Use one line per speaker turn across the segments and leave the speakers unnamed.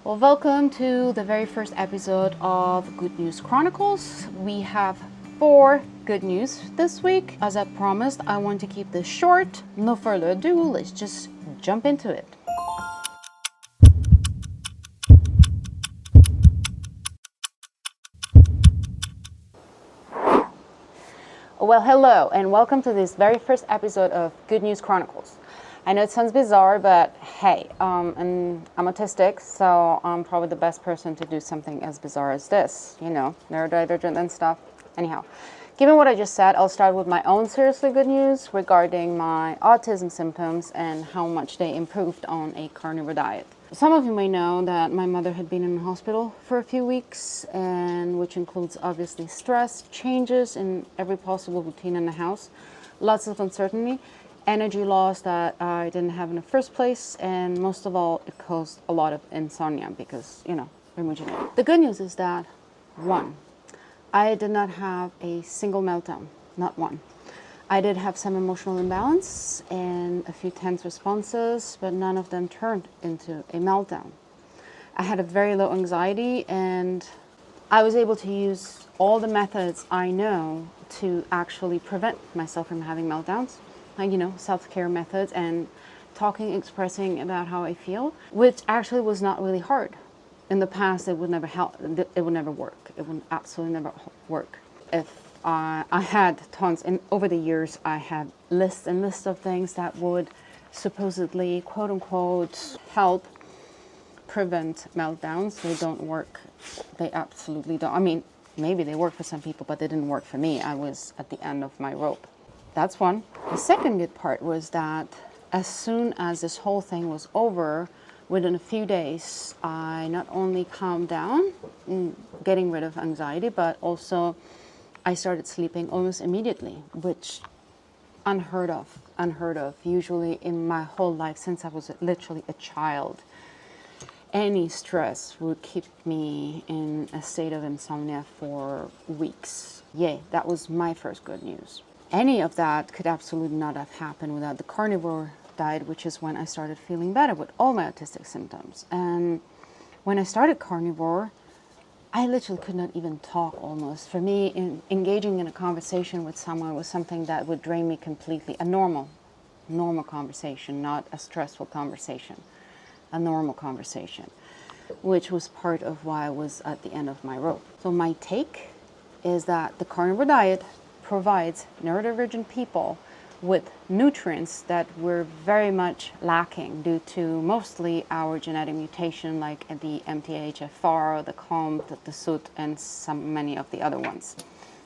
Well, welcome to the very first episode of Good News Chronicles. We have 4 good news this week. As I promised, I want to keep this short. No further ado, let's just jump into it. Well, hello, and welcome to this very first episode of Good News Chronicles. I know it sounds bizarre, but hey, and I'm autistic, so I'm probably the best person to do something as bizarre as this, neurodivergent and stuff. Anyhow, given what I just said, I'll start with my own seriously good news regarding my autism symptoms and how much they improved on a carnivore diet. Some of you may know that my mother had been in the hospital for a few weeks, and which includes obviously stress, changes in every possible routine in the house, lots of uncertainty, energy loss that I didn't have in the first place, and most of all, it caused a lot of insomnia because, we're genetic. The good news is that, 1, I did not have a single meltdown, not one. I did have some emotional imbalance and a few tense responses, but none of them turned into a meltdown. I had a very low anxiety, and I was able to use all the methods I know to actually prevent myself from having meltdowns. Like, self-care methods and talking, expressing about how I feel, which actually was not really hard. In the past, it would never help. It would never work. It would absolutely never work. If I had tons, and over the years, I had lists and lists of things that would supposedly, quote unquote, help prevent meltdowns. They don't work. They absolutely don't. I mean, maybe they work for some people, but they didn't work for me. I was at the end of my rope. That's one. The second good part was that as soon as this whole thing was over, within a few days, I not only calmed down, getting rid of anxiety, but also I started sleeping almost immediately, which unheard of. Usually in my whole life, since I was literally a child, any stress would keep me in a state of insomnia for weeks. Yay, that was my first good news. Any of that could absolutely not have happened without the carnivore diet, which is when I started feeling better with all my autistic symptoms. And when I started carnivore, I literally could not even talk almost. For me, engaging in a conversation with someone was something that would drain me completely. A normal conversation, not a stressful conversation. A normal conversation, which was part of why I was at the end of my rope. So my take is that the carnivore diet provides neurodivergent people with nutrients that we're very much lacking due to mostly our genetic mutation, like the MTHFR, the COMT, the SUT, and many of the other ones,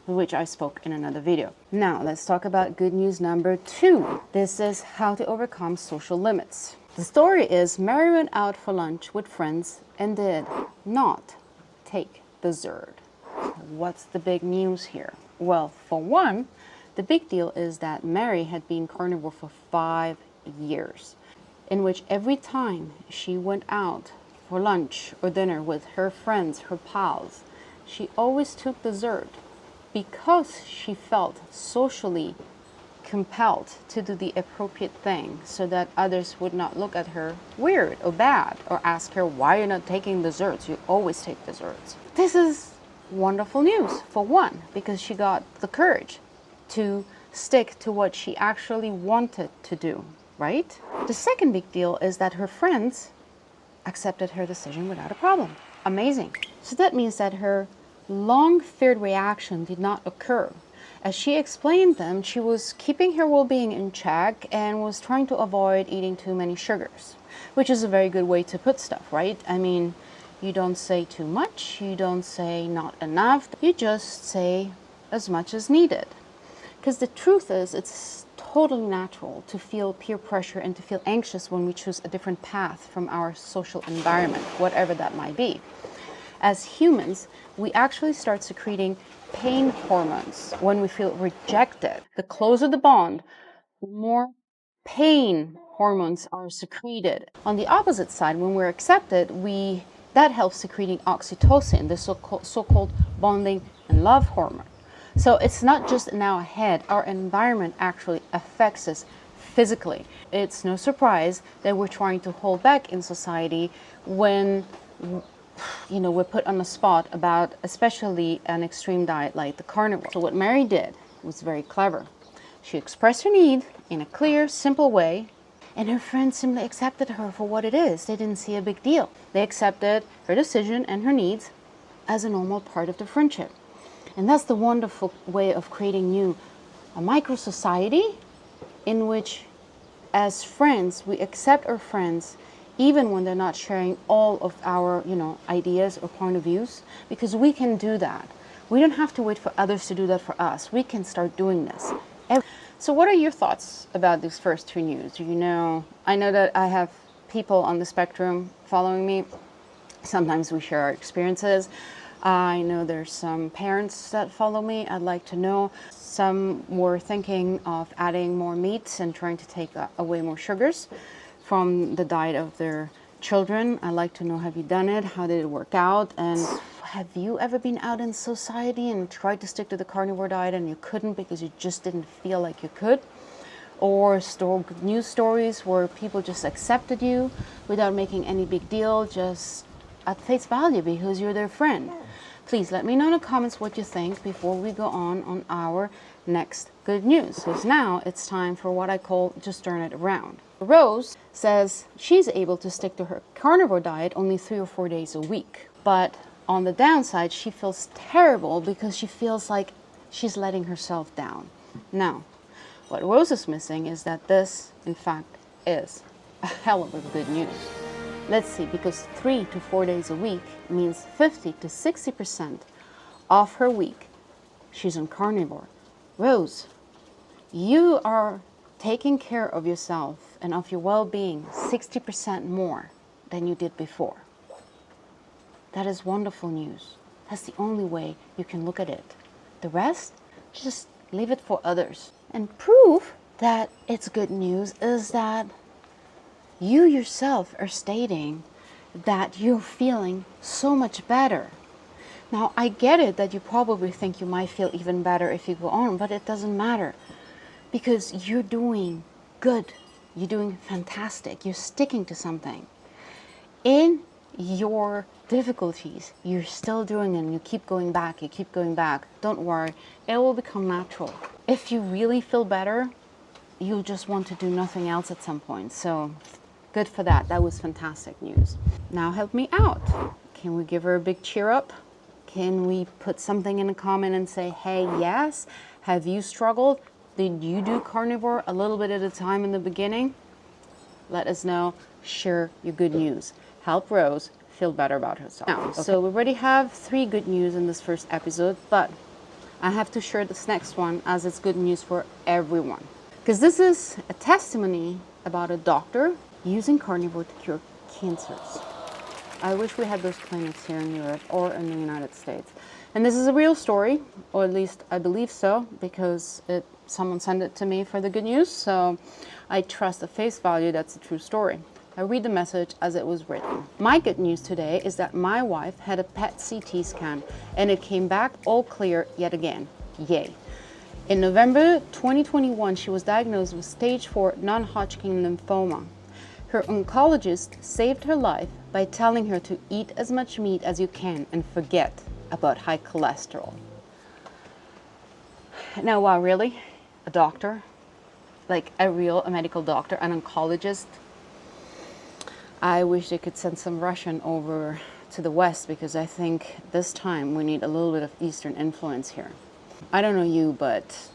which I spoke in another video. Now, let's talk about good news number 2. This is how to overcome social limits. The story is Mary went out for lunch with friends and did not take dessert. What's the big news here? Well, for one, the big deal is that Mary had been carnivore for 5 years, in which every time she went out for lunch or dinner with her friends, her pals, she always took dessert because she felt socially compelled to do the appropriate thing so that others would not look at her weird or bad or ask her, why you're not taking desserts? You always take desserts. This is wonderful news, for one, because she got the courage to stick to what she actually wanted to do, right? The second big deal is that her friends accepted her decision without a problem. Amazing. So that means that her long feared reaction did not occur. As she explained them, she was keeping her well-being in check and was trying to avoid eating too many sugars, which is a very good way to put stuff, right? I mean, you don't say too much, you don't say not enough, you just say as much as needed. Because the truth is, it's totally natural to feel peer pressure and to feel anxious when we choose a different path from our social environment, whatever that might be. As humans, we actually start secreting pain hormones when we feel rejected. The closer the bond, the more pain hormones are secreted. On the opposite side, when we're accepted, that helps secreting oxytocin, the so-called bonding and love hormone. So it's not just in our head, our environment actually affects us physically. It's no surprise that we're trying to hold back in society when we're put on the spot about especially an extreme diet like the carnivore. So what Mary did was very clever. She expressed her need in a clear, simple way, and her friends simply accepted her for what it is. They didn't see a big deal. They accepted her decision and her needs as a normal part of the friendship. And that's the wonderful way of creating a micro-society in which, as friends, we accept our friends even when they're not sharing all of our, ideas or point of views, because we can do that. We don't have to wait for others to do that for us. We can start doing this. So what are your thoughts about these first two news? I know that I have people on the spectrum following me. Sometimes we share our experiences. I know there's some parents that follow me. I'd like to know. Some were thinking of adding more meats and trying to take away more sugars from the diet of their children. I'd like to know, have you done it? How did it work out? And have you ever been out in society and tried to stick to the carnivore diet and you couldn't because you just didn't feel like you could? Or news stories where people just accepted you without making any big deal, just at face value because you're their friend? Please let me know in the comments what you think before we go on our next good news. Because now it's time for what I call just turn it around. Rose says she's able to stick to her carnivore diet only 3 or 4 days a week. But on the downside, she feels terrible because she feels like she's letting herself down. Now, what Rose is missing is that this, in fact, is a hell of a good news. Let's see, because 3 to 4 days a week means 50 to 60% of her week she's on carnivore. Rose, you are taking care of yourself and of your well-being 60% more than you did before. That is wonderful news. That's the only way you can look at it. The rest, just leave it for others. And proof that it's good news is that you yourself are stating that you're feeling so much better. Now, I get it that you probably think you might feel even better if you go on, but it doesn't matter because you're doing good. You're doing fantastic. You're sticking to something. In your difficulties, you're still doing it and you keep going back, you keep going back. Don't worry, it will become natural. If you really feel better, you'll just want to do nothing else at some point. So good for that. That was fantastic news. Now help me out. Can we give her a big cheer up? Can we put something in a comment and say, hey, yes, have you struggled? Did you do carnivore a little bit at a time in the beginning? Let us know. Share your good news. Help Rose feel better about herself. Now, okay. So we already have 3 good news in this first episode, but I have to share this next one as it's good news for everyone. Because this is a testimony about a doctor using carnivore to cure cancers. I wish we had those clinics here in Europe or in the United States. And this is a real story, or at least I believe so, because someone sent it to me for the good news, so I trust at face value that's a true story. I read the message as it was written. My good news today is that my wife had a PET CT scan and it came back all clear yet again. Yay. In November 2021, she was diagnosed with stage 4 non-Hodgkin lymphoma. Her oncologist saved her life by telling her to eat as much meat as you can and forget about high cholesterol. Now, wow, really? A doctor? Like a medical doctor, an oncologist? I wish they could send some Russian over to the West, because I think this time we need a little bit of Eastern influence here. I don't know you, but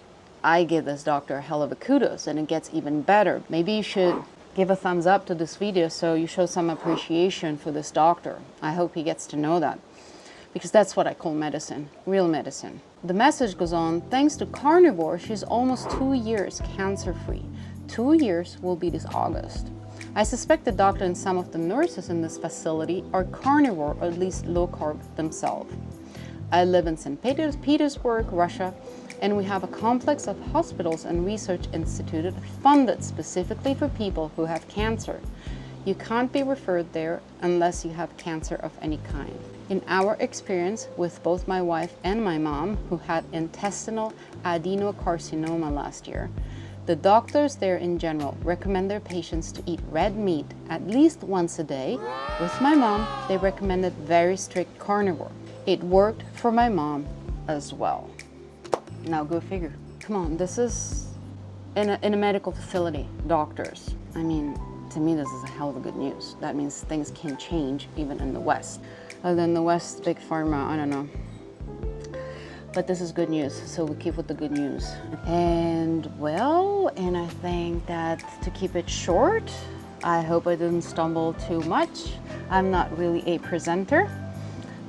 I give this doctor a hell of a kudos, and it gets even better. Maybe you should give a thumbs up to this video so you show some appreciation for this doctor. I hope he gets to know that, because that's what I call medicine, real medicine. The message goes on, thanks to carnivore, she's almost 2 years cancer-free. 2 years will be this August. I suspect the doctor and some of the nurses in this facility are carnivore, or at least low-carb themselves. I live in St. Petersburg, Russia, and we have a complex of hospitals and research institutes funded specifically for people who have cancer. You can't be referred there unless you have cancer of any kind. In our experience with both my wife and my mom, who had intestinal adenocarcinoma last year, The doctors there in general recommend their patients to eat red meat at least once a day. With my mom, they recommended very strict carnivore. It worked for my mom as well. Now go figure. Come on, this is in a medical facility, doctors. I mean, to me, this is a hell of a good news. That means things can change even in the West. Other than the West, big pharma, I don't know. But this is good news, so we keep with the good news. And well, and I think that to keep it short, I hope I didn't stumble too much. I'm not really a presenter.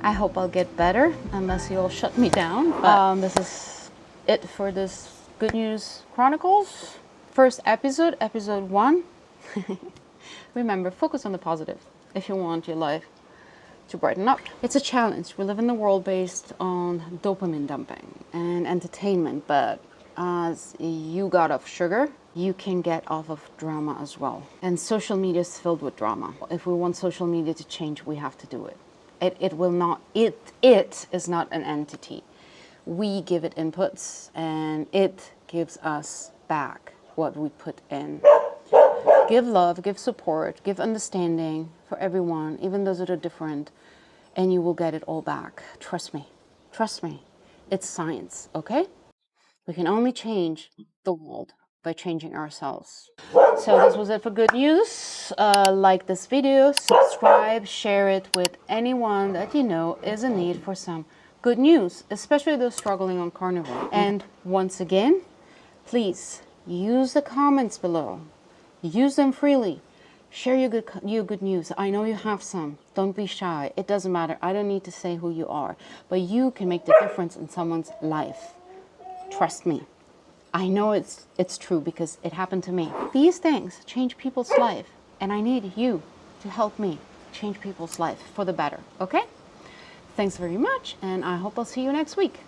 I hope I'll get better, unless you all shut me down. But this is it for this Good News Chronicles. First episode, episode 1. Remember, focus on the positive if you want your life to brighten up. It's a challenge. We live in a world based on dopamine dumping and entertainment, but as you got off sugar, you can get off of drama as well. And social media is filled with drama. If we want social media to change, we have to do it. It will not, it is not an entity. We give it inputs and it gives us back what we put in. Give love, give support, give understanding for everyone, even those that are different, and you will get it all back. Trust me. Trust me. It's science, okay? We can only change the world by changing ourselves. So this was it for Good News. Like this video, subscribe, share it with anyone that you know is in need for some good news, especially those struggling on carnivore. And once again, please use the comments below. Use them freely. Share your good news. I know you have some. Don't be shy. It doesn't matter. I don't need to say who you are, but you can make the difference in someone's life. Trust me. I know it's true because it happened to me. These things change people's life, and I need you to help me change people's life for the better, okay? Thanks very much, and I hope I'll see you next week.